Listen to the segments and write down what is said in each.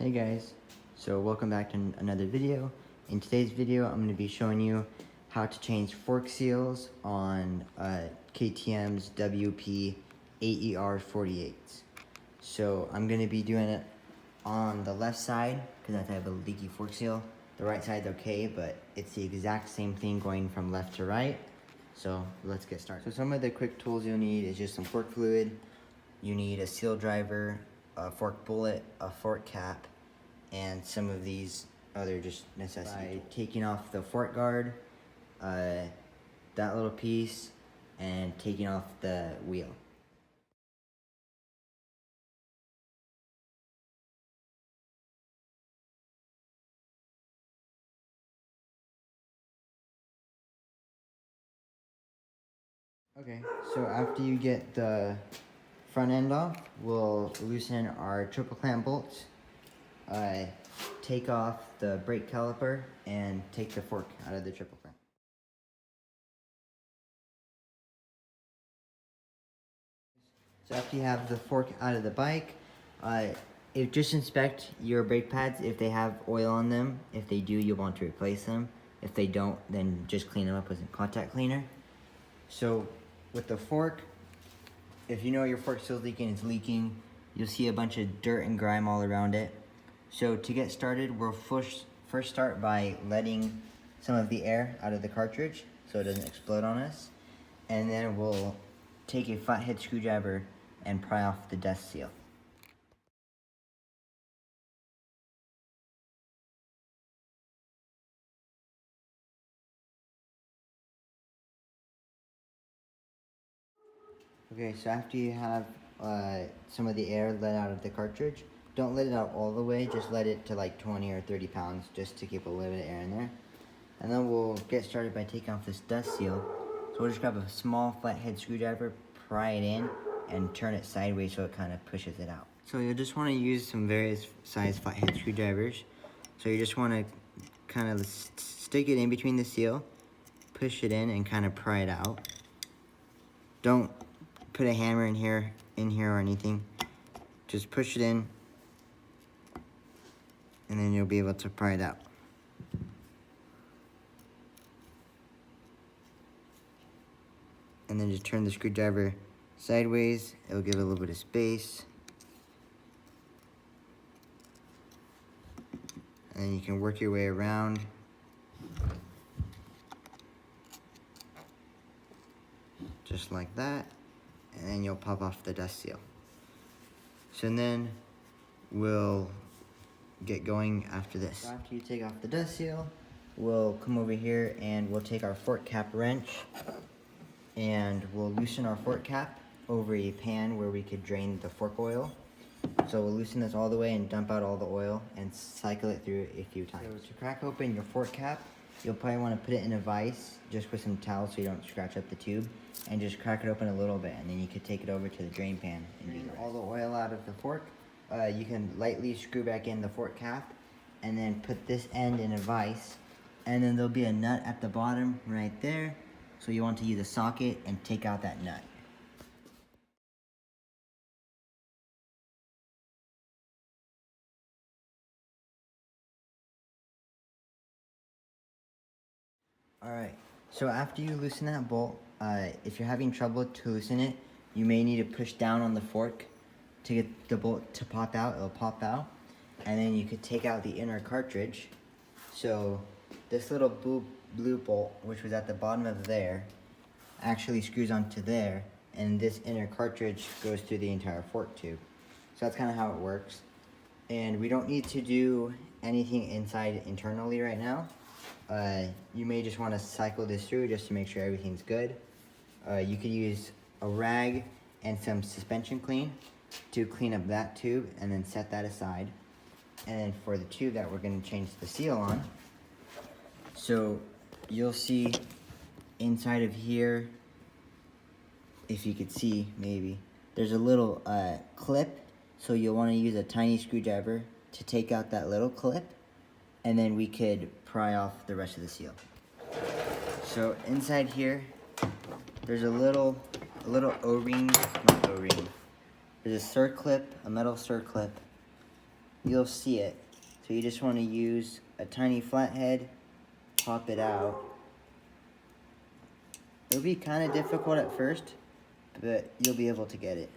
Hey guys, so welcome back to another video. In today's video, I'm going to be showing you how to change fork seals on KTM's WP 8ER48s. So I'm going to be doing it on the left side because I have a leaky fork seal. The right side's okay, but it's the exact same thing going from left to right. So let's get started. So some of the quick tools you'll need is just some fork fluid. You need a seal driver, a fork bullet, a fork cap, and some of these other just necessities. By taking off the fork guard, that little piece, and taking off the wheel. Okay, so after you get the front end off, we'll loosen our triple clamp bolts, take off the brake caliper, and take the fork out of the triple clamp. So after you have the fork out of the bike, just inspect your brake pads if they have oil on them. If they do, you'll want to replace them. If they don't, then just clean them up with a contact cleaner. So with the fork, if you know your fork seal's leaking, it's leaking, you'll see a bunch of dirt and grime all around it. So to get started, we'll first start by letting some of the air out of the cartridge so it doesn't explode on us. And then we'll take a flathead screwdriver and pry off the dust seal. Okay, so after you have some of the air let out of the cartridge, don't let it out all the way, just let it to like 20 or 30 pounds just to keep a little bit of air in there. And then we'll get started by taking off this dust seal. So we'll just grab a small flathead screwdriver, pry it in, and turn it sideways so it kind of pushes it out. So you'll just want to use some various size flathead screwdrivers. So you just want to kind of stick it in between the seal, push it in, and kind of pry it out. Don't put a hammer in here or anything. Just push it in, and then you'll be able to pry it out. And then just turn the screwdriver sideways. It'll give it a little bit of space. And then you can work your way around. Just like that. And then you'll pop off the dust seal. So then we'll get going after this. So after you take off the dust seal, we'll come over here and we'll take our fork cap wrench and we'll loosen our fork cap over a pan where we could drain the fork oil. So we'll loosen this all the way and dump out all the oil and cycle it through a few times. So to crack open your fork cap, you'll probably want to put it in a vise just with some towel so you don't scratch up the tube, and just crack it open a little bit, and then you could take it over to the drain pan and drain all the oil out of the fork. You can lightly screw back in the fork cap and then put this end in a vise, and then there'll be a nut at the bottom right there, so you want to use a socket and take out that nut. Alright, so after you loosen that bolt, if you're having trouble to loosen it, you may need to push down on the fork to get the bolt to pop out. It'll pop out, and then you could take out the inner cartridge. So this little blue bolt, which was at the bottom of there, actually screws onto there, and this inner cartridge goes through the entire fork tube. So that's kind of how it works. And we don't need to do anything inside internally right now. You may just want to cycle this through just to make sure everything's good. You could use a rag and some suspension clean to clean up that tube and then set that aside. And then for the tube that we're going to change the seal on, so you'll see inside of here, if you could see maybe, there's a little clip, so you'll want to use a tiny screwdriver to take out that little clip, and then we could pry off the rest of the seal. So inside here, there's a little O-ring, not O-ring, there's a circlip, a metal circlip you'll see it. So you just want to use a tiny flathead, pop it out. It'll be kind of difficult at first, but you'll be able to get it.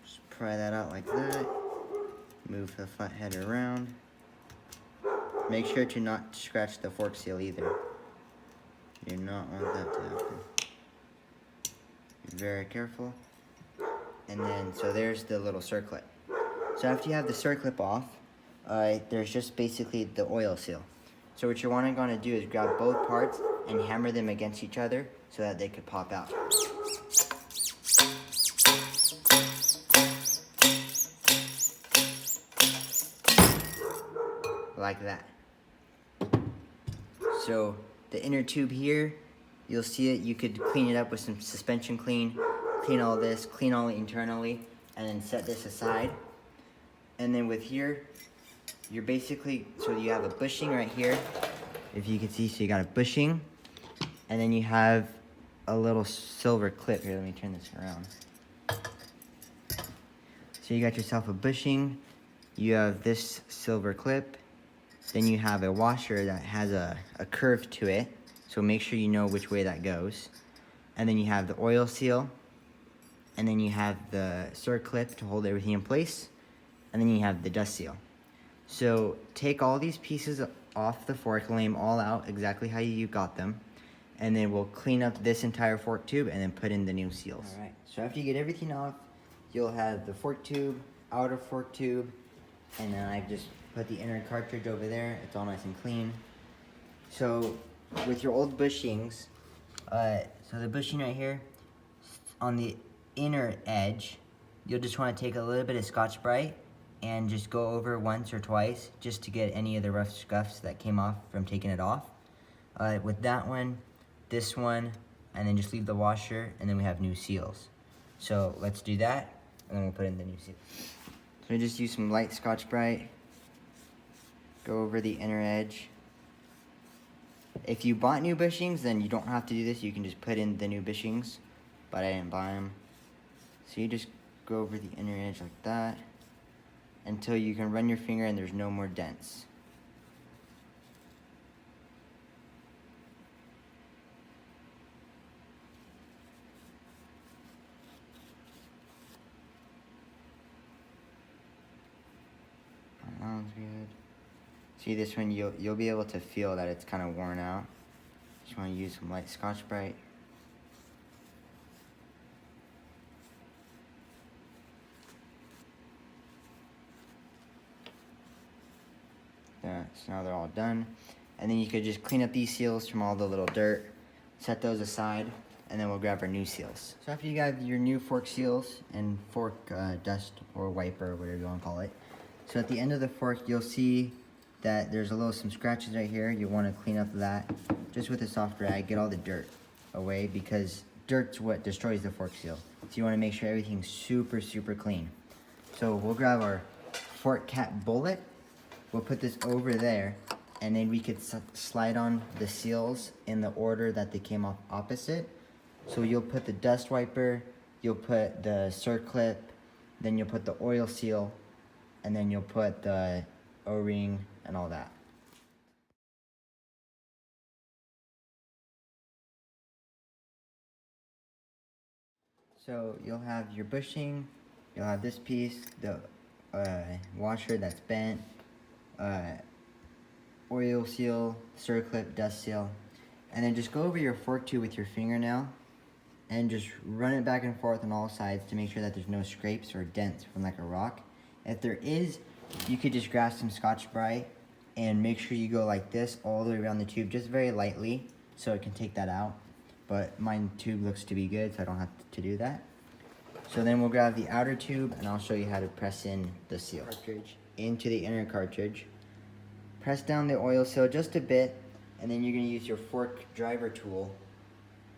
Just pry that out like that. Move the flathead around. Make sure to not scratch the fork seal either. You do not want that to happen. Be very careful. And then, so there's the little circlip. So after you have the circlip off, there's just basically the oil seal. So what you're going to do is grab both parts and hammer them against each other so that they could pop out. Like that. So the inner tube here, you'll see it. You could clean it up with some suspension clean all this, clean all internally, and then set this aside. And then with here, you're basically, so you have a bushing right here. If you can see, so you got a bushing, and then you have a little silver clip. Here, let me turn this around. So you got yourself a bushing, you have this silver clip, then you have a washer that has a curve to it, so make sure you know which way that goes. And then you have the oil seal, and then you have the circlip to hold everything in place, and then you have the dust seal. So take all these pieces off the fork, lay them all out exactly how you got them, and then we'll clean up this entire fork tube and then put in the new seals. All right, so after you get everything off, you'll have the fork tube, outer fork tube, and then I've just put the inner cartridge over there. It's all nice and clean. So with your old bushings, so the bushing right here, on the inner edge, you'll just want to take a little bit of Scotch-Brite and just go over once or twice just to get any of the rough scuffs that came off from taking it off. With that one, this one, and then just leave the washer, and then we have new seals. So let's do that, and then we'll put in the new seals. So we just use some light Scotch-Brite, go over the inner edge. If you bought new bushings, then you don't have to do this. You can just put in the new bushings, but I didn't buy them. So you just go over the inner edge like that until you can run your finger and there's no more dents. That one's good. See, this one you'll be able to feel that it's kind of worn out. Just want to use some light Scotch-Brite. So now they're all done. And then you could just clean up these seals from all the little dirt, set those aside, and then we'll grab our new seals. So after you got your new fork seals and fork dust or wiper, or whatever you want to call it. So at the end of the fork, you'll see that there's some scratches right here. You want to clean up that just with a soft rag, get all the dirt away, because dirt's what destroys the fork seal. So you want to make sure everything's super, super clean. So we'll grab our fork cap bullet. We'll put this over there, and then we could slide on the seals in the order that they came off opposite. So you'll put the dust wiper, you'll put the circlip, then you'll put the oil seal, and then you'll put the O-ring and all that. So you'll have your bushing, you'll have this piece, the washer that's bent, oil seal, circlip, dust seal, and then just go over your fork tube with your fingernail and just run it back and forth on all sides to make sure that there's no scrapes or dents from like a rock. If there is, you could just grab some Scotch-Brite and make sure you go like this all the way around the tube, just very lightly, so it can take that out. But my tube looks to be good, so I don't have to do that. So then we'll grab the outer tube, and I'll show you how to press in the seal cartridge into the inner cartridge. Press down the oil seal just a bit, and then you're going to use your fork driver tool,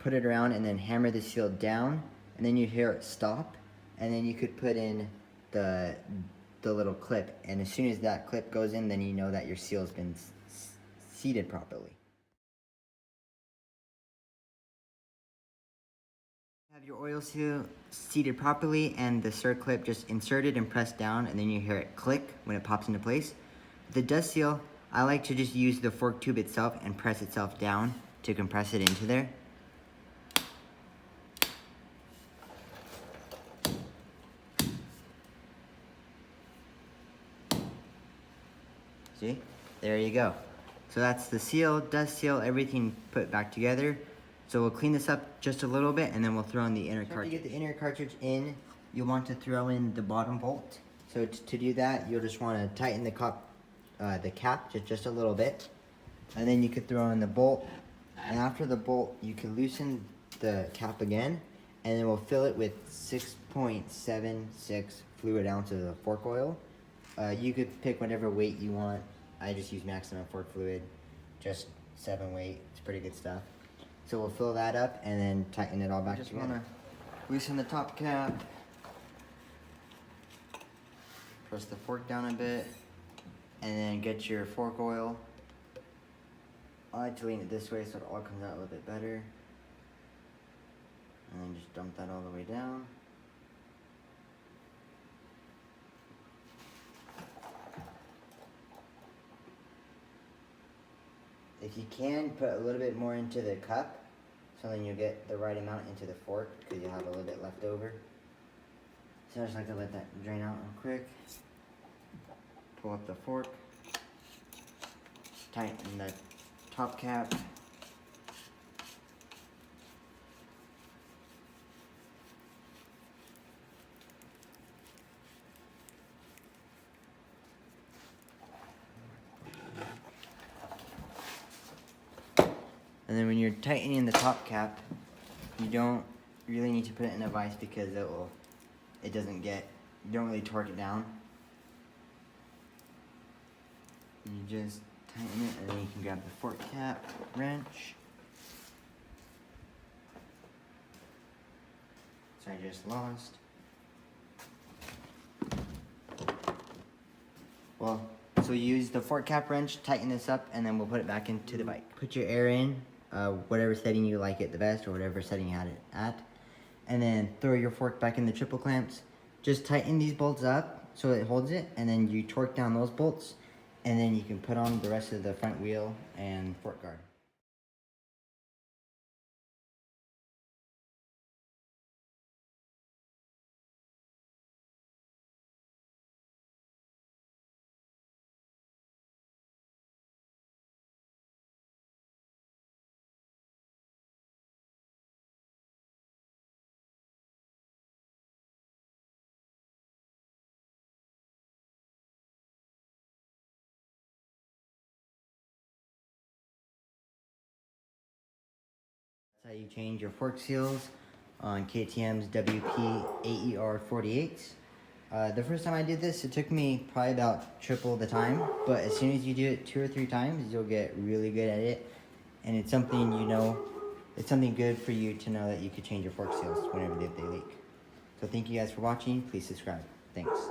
put it around, and then hammer the seal down, and then you hear it stop, and then you could put in the little clip, and as soon as that clip goes in, then you know that your seal's been seated properly. Have your oil seal seated properly and the circlip just inserted and pressed down, and then you hear it click when it pops into place. The dust seal, I like to just use the fork tube itself and press itself down to compress it into there. See? There you go. So that's the seal, dust seal, everything put back together. So we'll clean this up just a little bit and then we'll throw in the inner cartridge. To get the inner cartridge in, you'll want to throw in the bottom bolt. So to do that, you'll just want to tighten the cap just a little bit. And then you could throw in the bolt. And after the bolt, you can loosen the cap again. And then we'll fill it with 6.76 fluid ounces of fork oil. You could pick whatever weight you want. I just use maximum fork fluid, just 7 weight. It's pretty good stuff. So we'll fill that up and then tighten it all back together. Just wanna loosen the top cap. Press the fork down a bit, and then get your fork oil. I like to lean it this way so it all comes out a little bit better. And then just dump that all the way down. If you can, put a little bit more into the cup, so then you'll get the right amount into the fork, because you'll have a little bit left over. So I just like to let that drain out real quick. Pull up the fork. Tighten the top cap. And then when you're tightening the top cap, you don't really need to put it in a vise because you don't really torque it down. You just tighten it and then you can grab the fork cap, wrench. So I just lost. Well, so use the fork cap wrench, tighten this up, and then we'll put it back into the bike. Put your air in, whatever setting you like it the best, or whatever setting you had it at. And then throw your fork back in the triple clamps. Just tighten these bolts up so it holds it, and then you torque down those bolts, and then you can put on the rest of the front wheel and fork guard. That's how you change your fork seals on KTM's WP AER 48s. The first time I did this, it took me probably about triple the time, but as soon as you do it 2 or 3 times, you'll get really good at it. And it's something it's something good for you to know that you could change your fork seals whenever they leak. So thank you guys for watching. Please subscribe. Thanks.